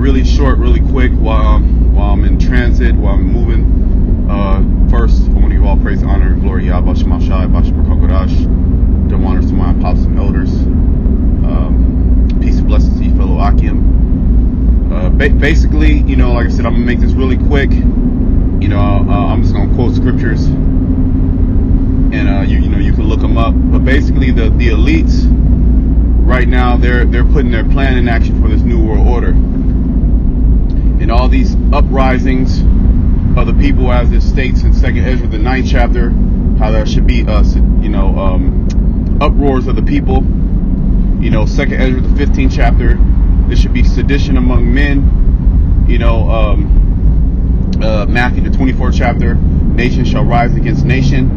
really short, really quick while I'm in transit, while I'm moving. First, I want to give all praise, honor, and glory. Yahweh Shemashai, Bashma Kokodash. Double honors to my apostles and elders. Peace and blessings to you, fellow Akim. Basically, like I said, I'm gonna make this really quick. I'm just gonna quote scriptures, and you can look them up. But basically, the elites right now, they're putting their plan in action for this new world order, and all these uprisings of the people, as it states in 2nd Ezra, the 9th chapter, how there should be uproars of the people. 2nd Ezra, the 15th chapter, there should be sedition among men. Matthew, the 24th chapter, nation shall rise against nation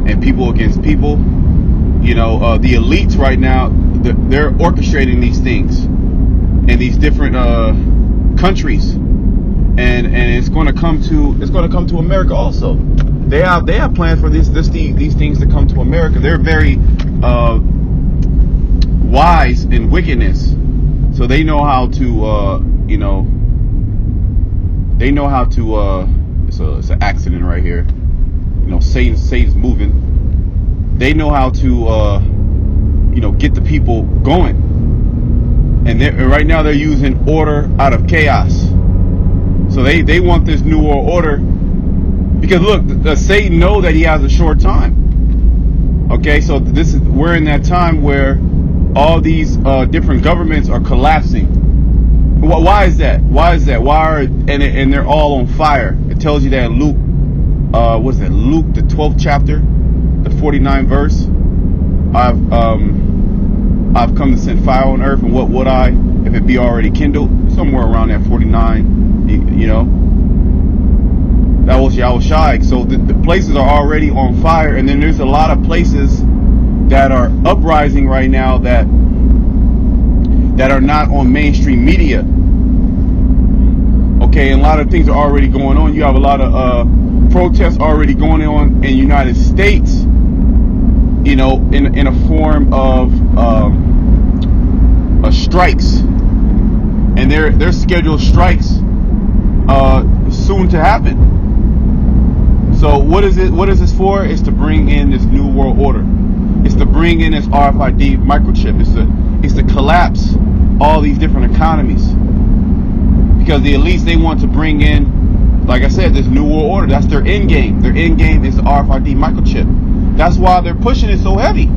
and people against people. The elites right now, they're orchestrating these things in these different countries, and it's going to come to America also. They have plans for these things to come to America. They're very wise in wickedness, so they know how to it's an accident right here. Satan's moving. They know how to get the people going, and right now they're using order out of chaos. So they want this new world order because look, Satan know that he has a short time. Okay, so we're in that time where all these different governments are collapsing. Why is that? And they're all on fire. It tells you that in Luke, Luke the 12th chapter, the 49th verse. I've come to send fire on earth, and what would I if it be already kindled? Somewhere around that 49. That was Yahushai. So the places are already on fire, and then there's a lot of places that are uprising right now that are not on mainstream media. Okay, and a lot of things are already going on. You have a lot of protests already going on in the United States, in a form of strikes, and they're scheduled strikes soon to happen. So what is this for? It's to bring in this new world order. It's to bring in this RFID microchip. It's to collapse all these different economies, because the elites, they want to bring in, like I said, this new world order. That's their end game. Their end game is the RFID microchip. That's why they're pushing it so heavy.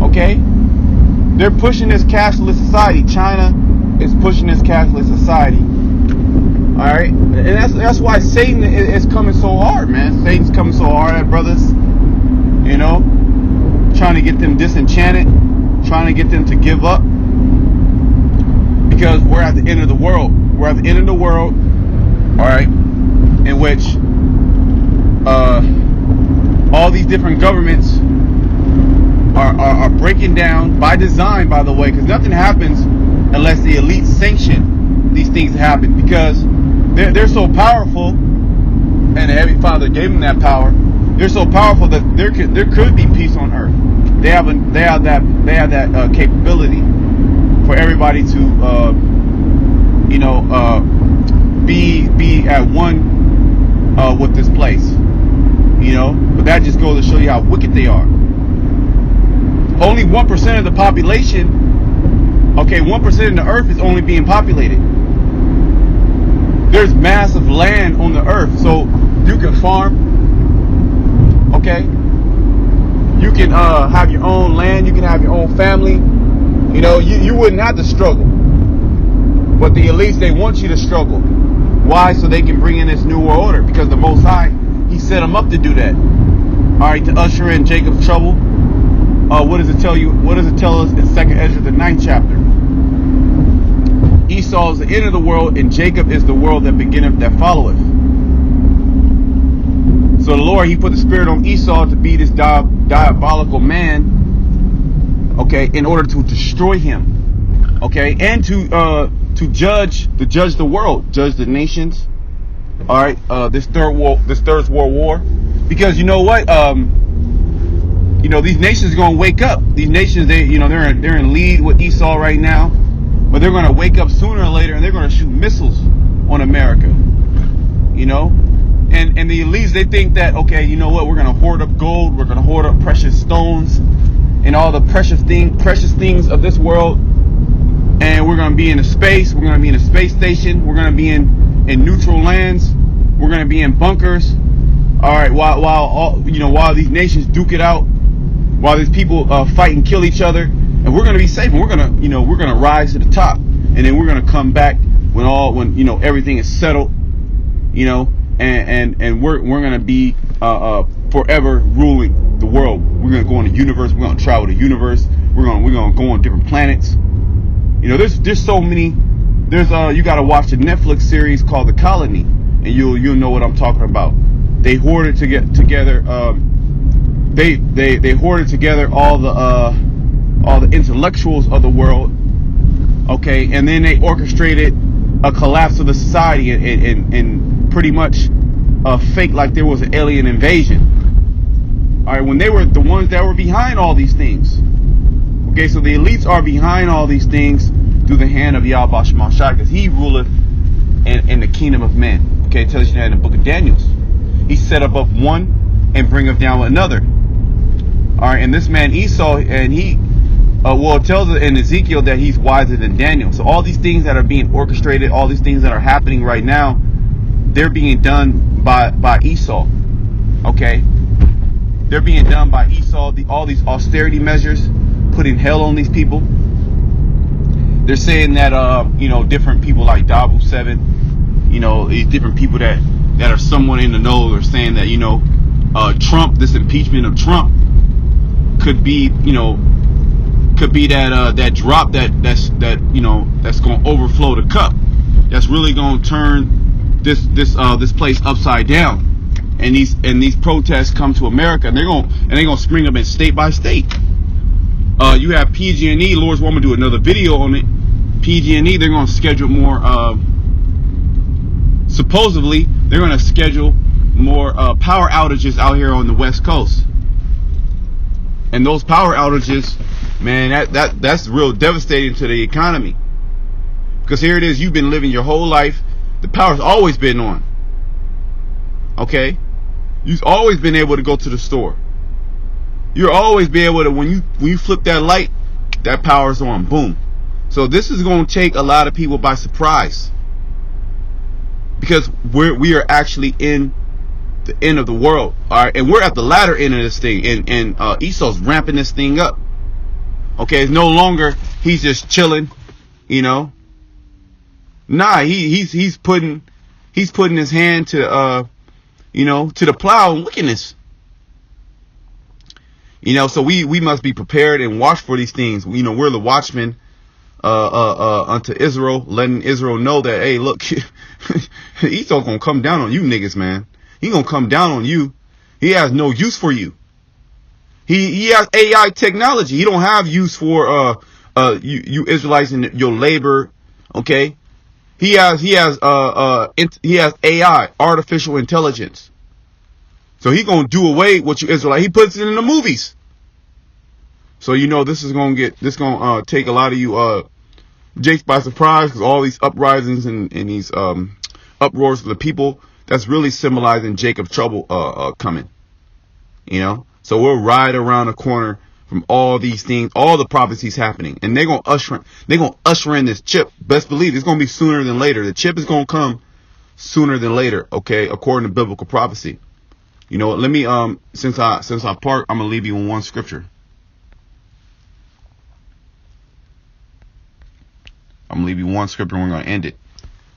Okay, they're pushing this cashless society. China is pushing this cashless society. All right, and that's why Satan is coming so hard, man. Satan's coming so hard at brothers, trying to get them disenchanted, trying to get them to give up, because we're at the end of the world. We're at the end of the world, all right, in which all these different governments are breaking down by design, by the way, because nothing happens unless the elites sanction these things to happen, because they're so powerful, and the Heavenly Father gave them that power. They're so powerful that there could be peace on earth. They have that capability for everybody to be at one with this place. But that just goes to show you how wicked they are. Only 1% of the population, 1% of the earth is only being populated. There's massive land on the earth, so you can farm. Okay, you can have your own land. You can have your own family. You wouldn't have to struggle. But the elites, they want you to struggle. Why? So they can bring in this new world order, because the Most High, He set them up to do that. All right, to usher in Jacob's trouble. What does it tell you? What does it tell us in 2nd Ezra, the 9th chapter? Esau is the end of the world, and Jacob is the world that beginneth, that followeth. So the Lord, He put the spirit on Esau to be this diabolical man, okay, in order to destroy him, okay, and to judge the world, judge the nations. All right, this third world war, because you know what, these nations are gonna wake up. These nations, they're in lead with Esau right now. but they're going to wake up sooner or later and they're going to shoot missiles on America. You know, and the elites, they think that, okay, you know what, we're going to hoard up gold, we're going to hoard up precious stones and all the precious things of this world, and we're going to be in a space, we're going to be in a space station, we're going to be in neutral lands, we're going to be in bunkers. All right, while these nations duke it out, while these people fight and kill each other, and we're going to be safe, and we're going to rise to the top, and then we're going to come back when everything is settled, and we're going to be forever ruling the world. We're going to go on the universe. We're going to travel the universe. We're going to go on different planets. There's so many. You got to watch a Netflix series called The Colony, and you'll know what I'm talking about. They hoarded together. They hoarded together all the intellectuals of the world. Okay, and then they orchestrated a collapse of the society and pretty much fake like there was an alien invasion. All right, when they were the ones that were behind all these things. Okay, so the elites are behind all these things through the hand of Yahweh Shemashai, because he ruleth in the kingdom of men. Okay, it tells you that in the book of Daniel. He set up one and bringeth down another. All right, and this man Esau, and it tells us in Ezekiel that he's wiser than Daniel. So all these things that are being orchestrated, all these things that are happening right now, they're being done by Esau. Okay, they're being done by Esau. All these austerity measures, putting hell on these people. They're saying that different people like Dabu 7, these different people that are somewhat in the know, are saying that Trump, this impeachment of Trump, could be that drop that's going to overflow the cup. That's really going to turn this place upside down. And these protests come to America, and they're going to spring up in state by state. You have PG&E. Lord's want me to do another video on it. PG&E, they're going to schedule more. Supposedly, they're going to schedule more power outages out here on the West Coast. And those power outages, man, that's real devastating to the economy. Because here it is, you've been living your whole life. The power's always been on. Okay? You've always been able to go to the store. You'll always be able to, when you flip that light, that power's on. Boom. So this is going to take a lot of people by surprise. Because we are actually in the end of the world. All right? And we're at the latter end of this thing. And Esau's ramping this thing up. Okay? It's no longer he's just chilling, Nah, he's putting his hand to to the plow and wickedness. So we must be prepared and watch for these things. We're the watchmen unto Israel, letting Israel know that, hey, look, Esau gonna come down on you niggas, man. He gonna come down on you. He has no use for you. He has AI technology. He don't have use for you Israelites and your labor. Okay. He has AI, artificial intelligence. So he gonna do away with you Israelites. He puts it in the movies. So this is gonna take a lot of you Jakes by surprise, because all these uprisings and these uproars of the people, that's really symbolizing Jacob's trouble coming. So we're right around the corner from all these things, all the prophecies happening, and they're gonna usher in this chip. Best believe it's gonna be sooner than later. The chip is gonna come sooner than later. Okay, according to biblical prophecy. Let me since I park, I'm gonna leave you in one scripture. I'm gonna leave you one scripture and we're gonna end it.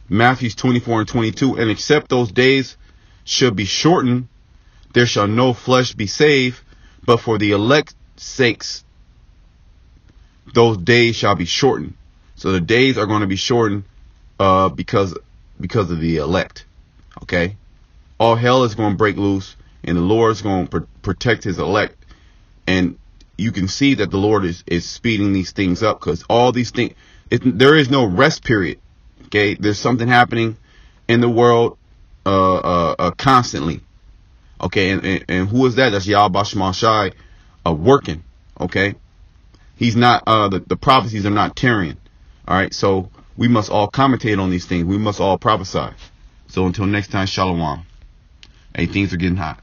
Matthew 24:22. And except those days should be shortened, there shall no flesh be saved, but for the elect's sakes those days shall be shortened. So the days are going to be shortened because of the elect. Okay, all hell is going to break loose, and the Lord's going to protect his elect. And you can see that the Lord is speeding these things up, because all these things, there is no rest period. Okay, there's something happening in the world constantly. Okay, and who is that? That's Yahweh Shemashai working. Okay, he's not the prophecies are not tarrying. All right. So we must all commentate on these things. We must all prophesy. So until next time, shalom. Hey, things are getting hot.